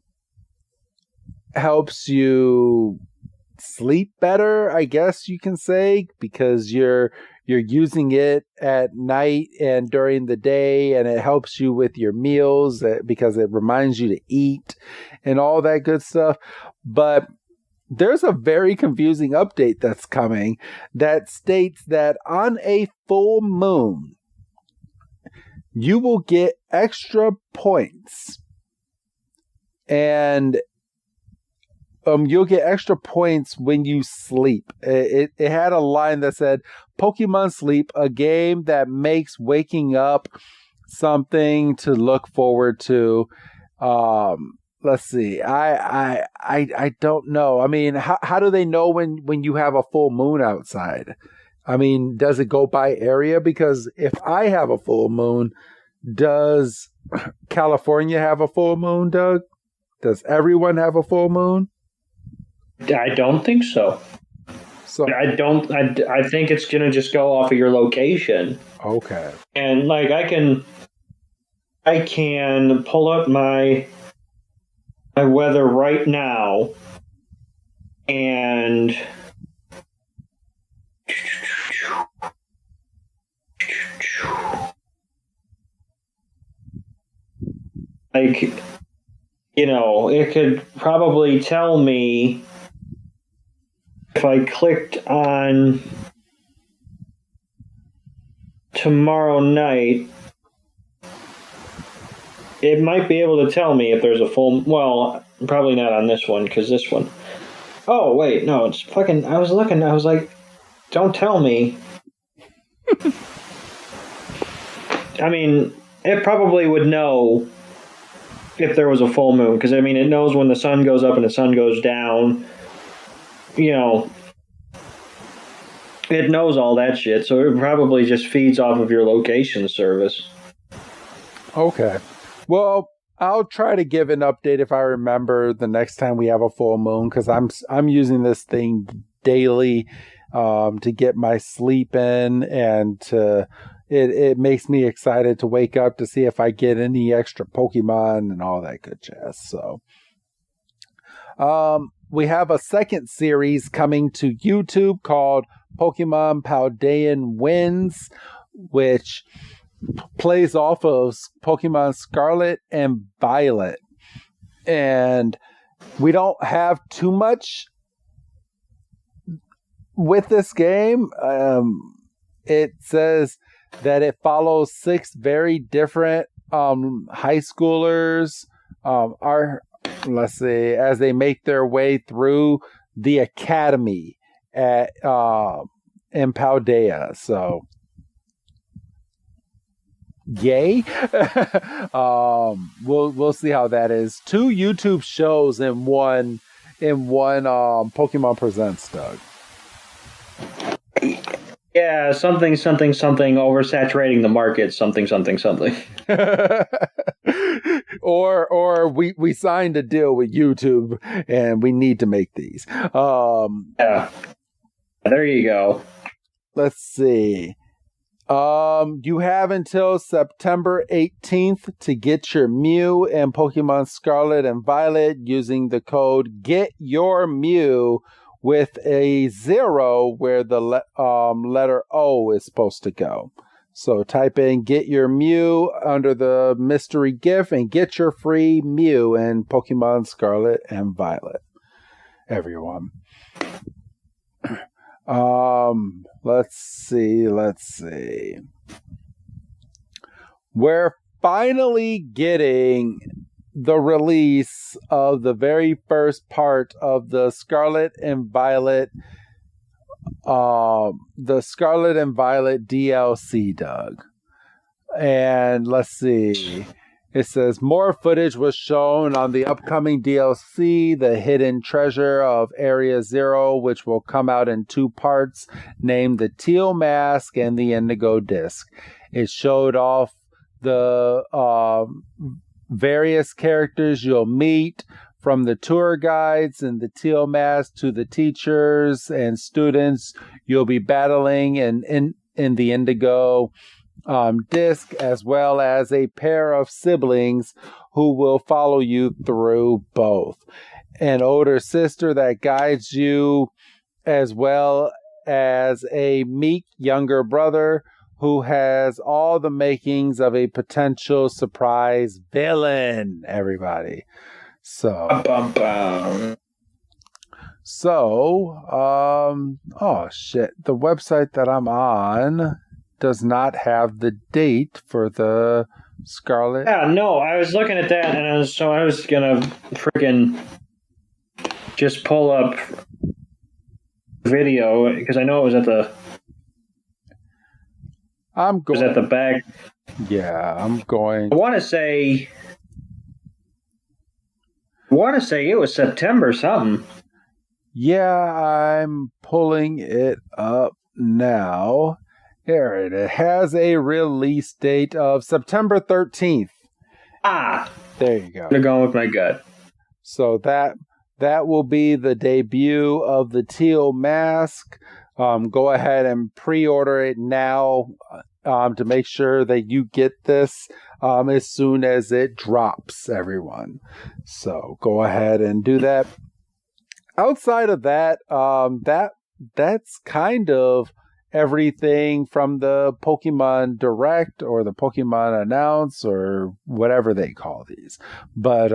sleep better, I guess you can say, because you're using it at night and during the day, and it helps you with your meals because it reminds you to eat and all that good stuff. But there's a very confusing update that's coming that states that on a full moon, you will get extra points, and you'll get extra points when you sleep. It had a line that said, "Pokemon Sleep, a game that makes waking up something to look forward to." Let's see. I don't know. I mean, how do they know when you have a full moon outside? I mean, does it go by area? Because if I have a full moon, does California have a full moon, Doug? Does everyone have a full moon? I don't think so. I think it's going to just go off of your location. Okay. And like I can pull up my weather right now, and like, it could probably tell me if I clicked on tomorrow night, it might be able to tell me if there's a full... Well, probably not on this one, because this one... Oh, wait, no, it's fucking... I was looking, I was like, don't tell me. I mean, it probably would know if there was a full moon, because, I mean, it knows when the sun goes up and the sun goes down. It knows all that shit, so it probably just feeds off of your location service. Okay. Well, I'll try to give an update if I remember the next time we have a full moon, because I'm using this thing daily to get my sleep in, and it makes me excited to wake up to see if I get any extra Pokemon and all that good jazz. So, we have a second series coming to YouTube called Pokemon Paldean Winds, which plays off of Pokemon Scarlet and Violet. And we don't have too much with this game. It says that it follows 6 very different high schoolers are, let's see, as they make their way through the academy at in Paldea. So, yay! We'll see how that is. 2 YouTube shows in one Pokemon Presents, Doug. Yeah, something, oversaturating the market, something. or we signed a deal with YouTube and we need to make these. Yeah. There you go. Let's see. You have until September 18th to get your Mew in Pokemon Scarlet and Violet using the code GETYOURMEW with a 0 where the letter O is supposed to go. So type in Get Your Mew under the mystery gift and get your free Mew in Pokemon Scarlet and Violet. Everyone. Let's see. We're finally getting the release of the very first part of the Scarlet and Violet DLC, Doug. And let's see. It says more footage was shown on the upcoming DLC, The Hidden Treasure of Area Zero, which will come out in 2 parts, named the Teal Mask and the Indigo Disc. It showed off the various characters you'll meet, from the tour guides and the Teal Mask to the teachers and students you'll be battling in the Indigo disc, as well as a pair of siblings who will follow you through both. An older sister that guides you, as well as a meek younger brother who has all the makings of a potential surprise villain, everybody. So, oh shit, the website that I'm on does not have the date for the Scarlet. Yeah, no, I was looking at that, and I was gonna freaking just pull up video because I know it was at the. I'm going. It was at the back. Yeah, I'm going. I want to say it was September something. Yeah, I'm pulling it up now. Here it has a release date of September 13th. Ah, there you go. I'm going with my gut. So that will be the debut of the Teal Mask. Go ahead and pre-order it now to make sure that you get this as soon as it drops, everyone. So go ahead and do that. Outside of that, that's kind of everything from the Pokemon Direct or the Pokemon Announce or whatever they call these. But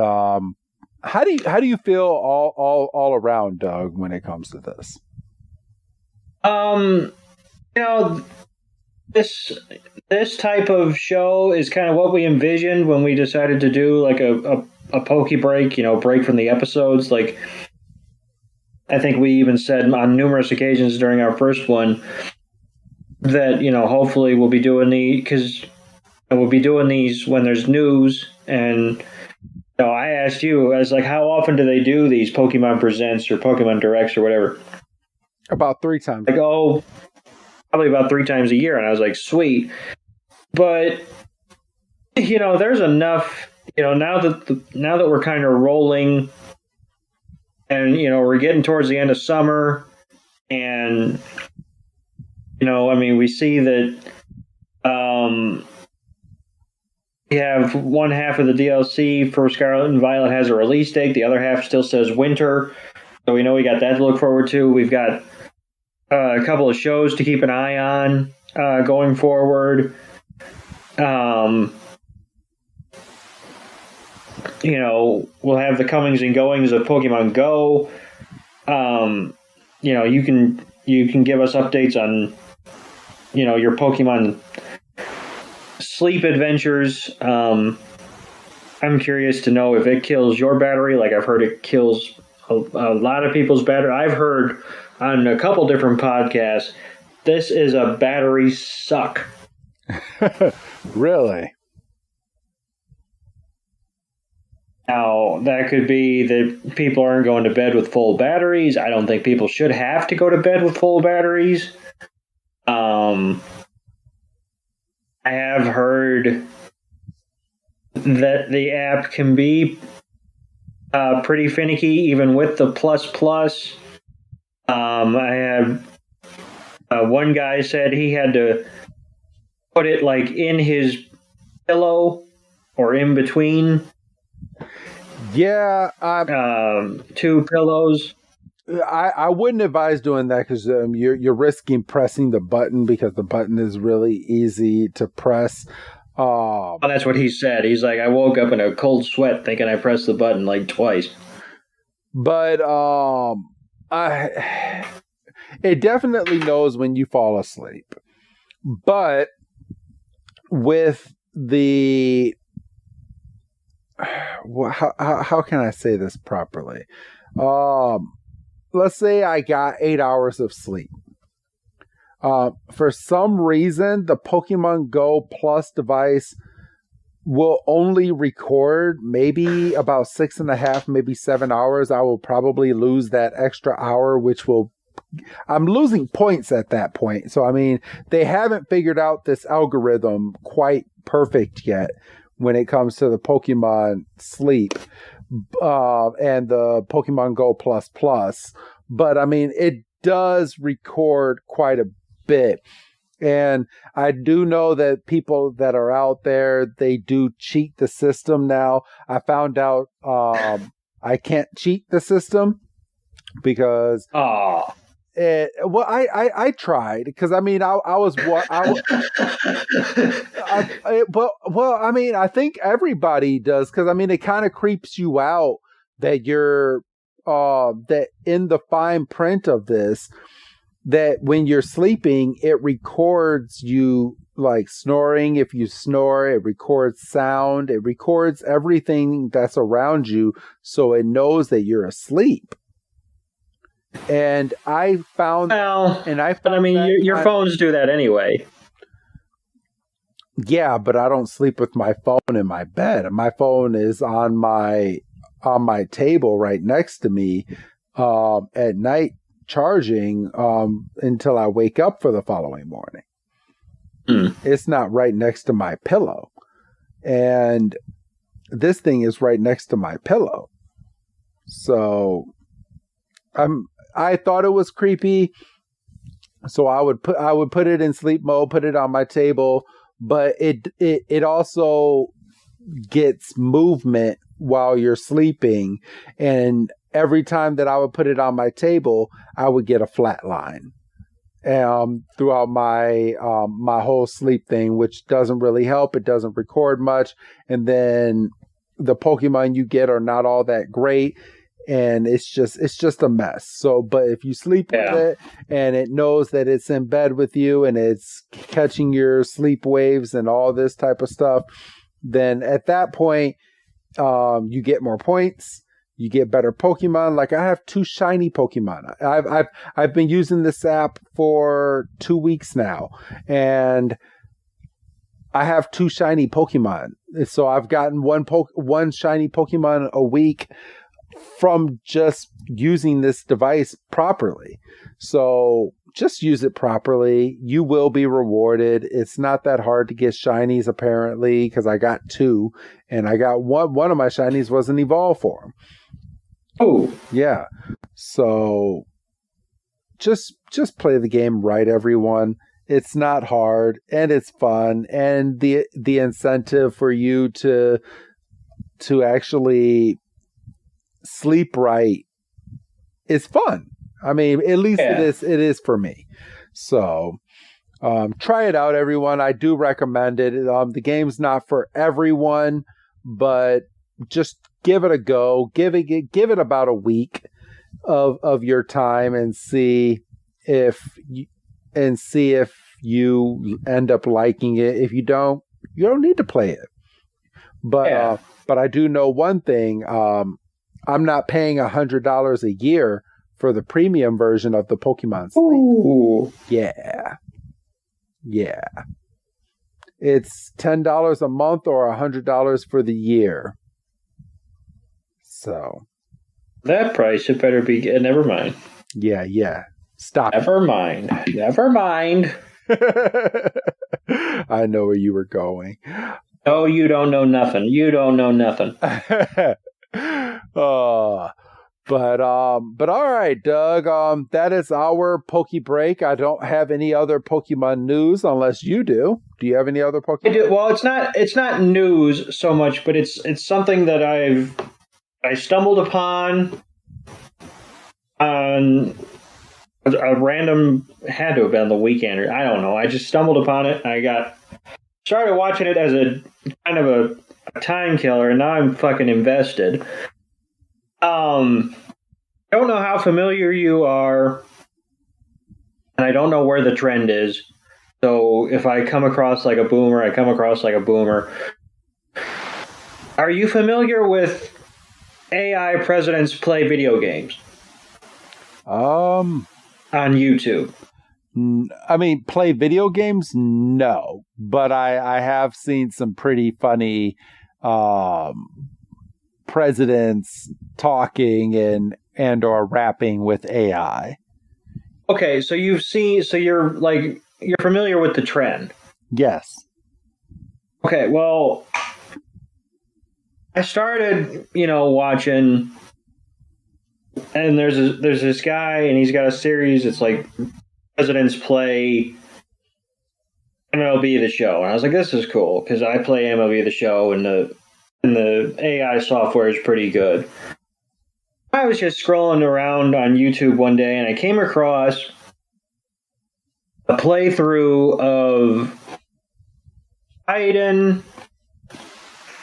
how do you feel all around, Doug, when it comes to this? This type of show is kind of what we envisioned when we decided to do like a PokeBreak, break from the episodes. Like, I think we even said on numerous occasions during our first one that, hopefully we'll be doing these when there's news. And I asked you, I was like, how often do they do these Pokemon Presents or Pokemon Directs or whatever? About 3 times. Like, probably about 3 times a year. And I was like, sweet. But, there's enough, now that we're kind of rolling and, we're getting towards the end of summer and, we see that we have one half of the DLC for Scarlet and Violet has a release date. The other half still says winter. So we know we got that to look forward to. We've got a couple of shows to keep an eye on going forward. We'll have the comings and goings of Pokemon Go. You can give us updates on, your Pokemon sleep adventures. I'm curious to know if it kills your battery. Like I've heard it kills a lot of people's battery. I've heard on a couple different podcasts, this is a battery suck. Really? Now, that could be that people aren't going to bed with full batteries. I don't think people should have to go to bed with full batteries. I have heard that the app can be pretty finicky, even with the plus. I had one guy said he had to put it like in his pillow or in between. Yeah. Two pillows. I wouldn't advise doing that because you're risking pressing the button because the button is really easy to press. Well, that's what he said. He's like, I woke up in a cold sweat thinking I pressed the button like twice. But it definitely knows when you fall asleep. But with the how can I say this properly? Let's say I got 8 hours of sleep. For some reason, the Pokemon Go Plus device will only record maybe about 6.5, maybe 7 hours. I will probably lose that extra hour, I'm losing points at that point. So, I mean, they haven't figured out this algorithm quite perfect yet when it comes to the Pokemon sleep and the Pokemon Go Plus Plus. But, I mean, it does record quite a bit. And I do know that people that are out there, they do cheat the system now. I found out I can't cheat the system because I tried because I mean I mean I think everybody does because I mean it kind of creeps you out that you're that in the fine print of this, that when you're sleeping, it records you like snoring. If you snore, it records sound. It records everything that's around you, so it knows that you're asleep. And I found, your phones do that anyway. Yeah, but I don't sleep with my phone in my bed. My phone is on my table right next to me at night, charging until I wake up for the following morning. It's not right next to my pillow, and this thing is right next to my pillow. So I thought it was creepy, so I would put it in sleep mode, put it on my table, but it also gets movement while you're sleeping, and every time that I would put it on my table, I would get a flat line throughout my my whole sleep thing, which doesn't really help. It doesn't record much, and then the Pokemon you get are not all that great, and it's just a mess. So, but if you sleep with it and it knows that it's in bed with you and it's catching your sleep waves and all this type of stuff, then at that point, you get more points. You get better Pokemon. Like I have 2 shiny Pokemon. I've been using this app for 2 weeks now, and I have 2 shiny Pokemon. So I've gotten one shiny Pokemon a week from just using this device properly. So just use it properly. You will be rewarded. It's not that hard to get shinies apparently, because I got 2, and I got one of my shinies was an evolve form. Oh, yeah. So just play the game right, everyone. It's not hard, and it's fun, and the incentive for you to actually sleep right is fun. I mean, at least it is for me. So try it out, everyone. I do recommend it. The game's not for everyone, but just give it a go. Give it about a week of your time and see if you end up liking it. If you don't, You don't need to play it. But I do know one thing. I'm not paying $100 a year for the premium version of the Pokemon Sleep. Ooh. Yeah. It's $10 a month or $100 for the year. So that price, it better be good. Never mind. Yeah. Stop. Never mind. I know where you were going. Oh, you don't know nothing. But all right, Doug. That is our PokeBreak. I don't have any other Pokemon news unless you do. Do you have any other Pokemon? I do. Well, it's not news so much, but it's something that I stumbled upon on a random, had to have been the weekend, or I don't know. I just stumbled upon it. I started watching it as a kind of a time killer, and now I'm fucking invested. I don't know how familiar you are, and I don't know where the trend is. So if I come across like a boomer, I come across like a boomer. Are you familiar with AI presidents play video games? On YouTube. I mean, play video games? No. But I have seen some pretty funny presidents talking and or rapping with AI. Okay, so you're familiar with the trend. Yes. Okay, well, I started, watching, and there's this guy, and he's got a series. It's like presidents play MLB The Show, and I was like, this is cool because I play MLB The Show, and the AI software is pretty good. I was just scrolling around on YouTube one day, and I came across a playthrough of Biden,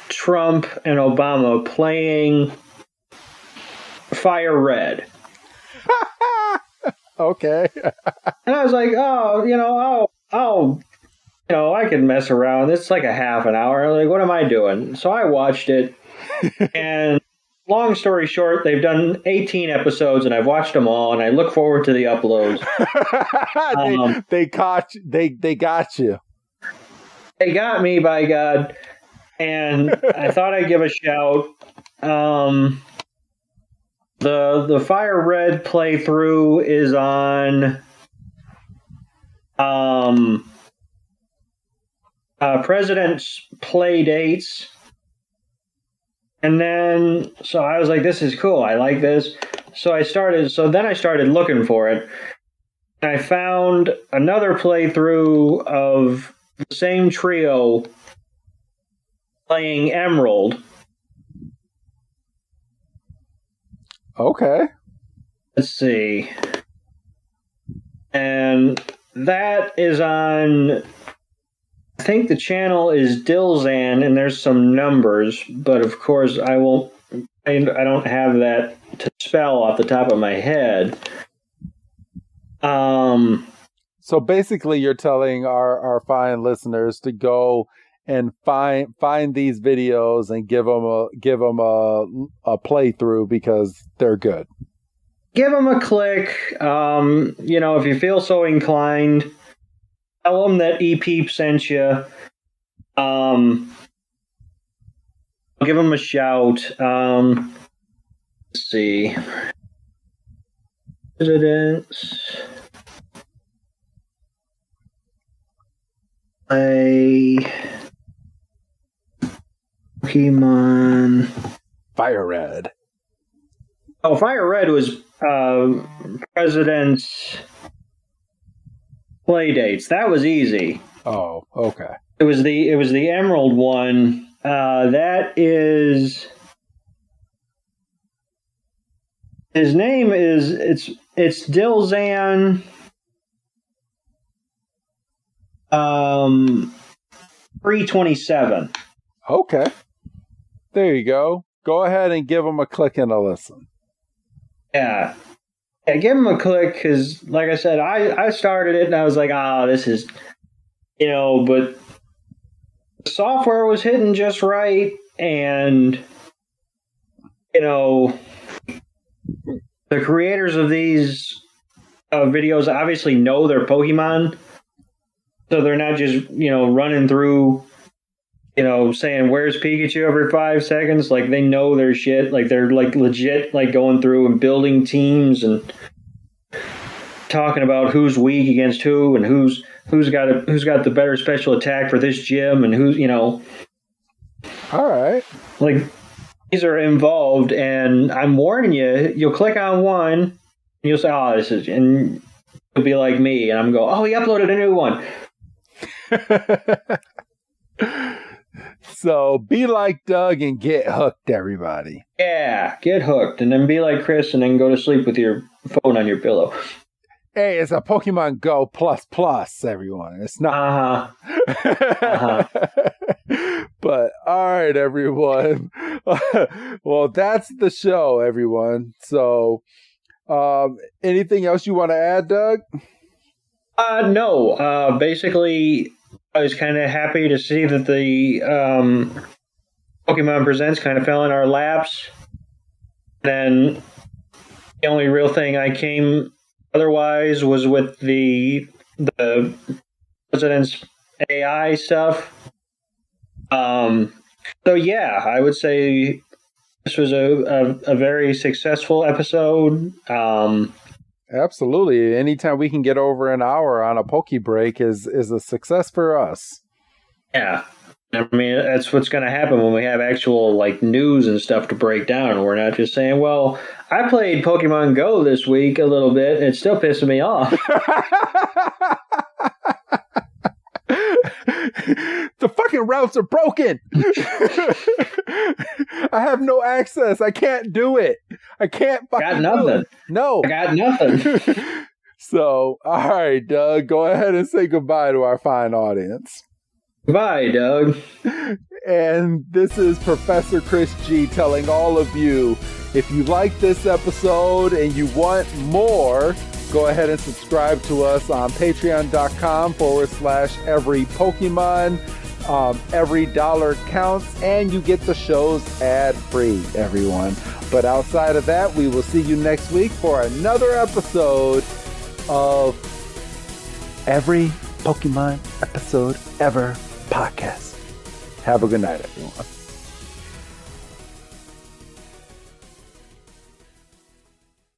Trump, and Obama playing Fire Red. Okay. And I was like, I can mess around. It's like a half an hour. Like, what am I doing? So I watched it, and long story short, they've done 18 episodes, and I've watched them all, and I look forward to the uploads. They got you. They got you. They got me, by God. And I thought I'd give a shout. The Fire Red playthrough is on President's Play Dates. And then, so I was like, this is cool. I like this. So then I started looking for it. And I found another playthrough of the same trio playing Emerald. Okay. Let's see. And that is on, I think the channel is Dilzan, and there's some numbers, but of course I don't have that to spell off the top of my head. So basically you're telling our fine listeners to go and find these videos and give them a playthrough because they're good. Give them a click. If you feel so inclined, tell them that ePeep sent you. Give them a shout. Let's see. Presidents play Pokemon Fire Red. Oh, Fire Red was President's Play Dates. That was easy. Oh, okay. It was the Emerald one. That is, his name is it's Dilzan 327. Okay. There you go. Go ahead and give them a click and a listen. Yeah, give them a click because, like I said, I started it and I was like, this is, but the software was hitting just right, and the creators of these videos obviously know their Pokemon, so they're not just running through saying where's Pikachu every 5 seconds. Like, they know their shit. Like, they're like legit like going through and building teams and talking about who's weak against who and who's got the better special attack for this gym and who's All right. Like, these are involved, and I'm warning you, you'll click on one and you'll say, oh, this is, and you'll be like me, and I'm going, oh, he uploaded a new one. So be like Doug and get hooked, everybody. Yeah, get hooked, and then be like Chris, and then go to sleep with your phone on your pillow. Hey, it's a Pokemon Go plus, everyone. It's not. But all right, everyone. Well, that's the show, everyone. So, anything else you want to add, Doug? No. Basically, I was kind of happy to see that the Pokemon Presents kind of fell in our laps. Then the only real thing I came otherwise was with the President's AI stuff. So yeah, I would say this was a very successful episode. Absolutely. Anytime we can get over an hour on a PokeBreak is a success for us. Yeah. I mean, that's what's going to happen when we have actual like news and stuff to break down. We're not just saying, well, I played Pokemon Go this week a little bit. It's still pissing me off. The fucking routes are broken. I have no access. I can't do it. I can't fucking do it. No. I got nothing. So, all right, Doug, go ahead and say goodbye to our fine audience. Bye, Doug. And this is Professor Chris G telling all of you, if you like this episode and you want more, go ahead and subscribe to us on patreon.com/everypokemon. Every dollar counts, and you get the shows ad-free, everyone. But outside of that, we will see you next week for another episode of Every Pokemon Episode Ever podcast. Have a good night, everyone.